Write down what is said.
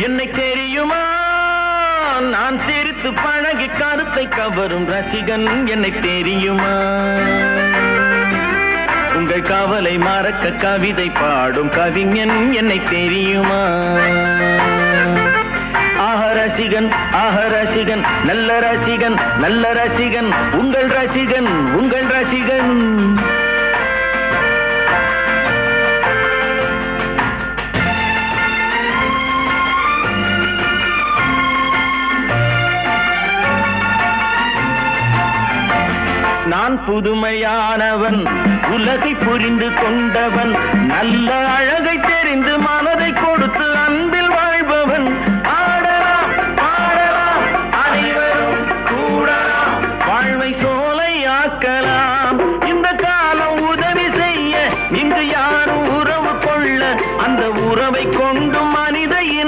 என்னை தெரியுமா நான் சிரித்து பழகி கருத்தை கவரும் ரசிகன் என்னை தெரியுமா உங்கள் கவலை மறக்க கவிதை பாடும் கவிஞன் என்னை தெரியுமா ஆஹ ரசிகன் நல்ல ரசிகன் நல்ல ரசிகன் உங்கள் ரசிகன் உங்கள் ரசிகன் நான் புதுமையானவன் உலகை புரிந்து கொண்டவன் நல்ல அழகை தெரிந்து மனதை கொடுத்து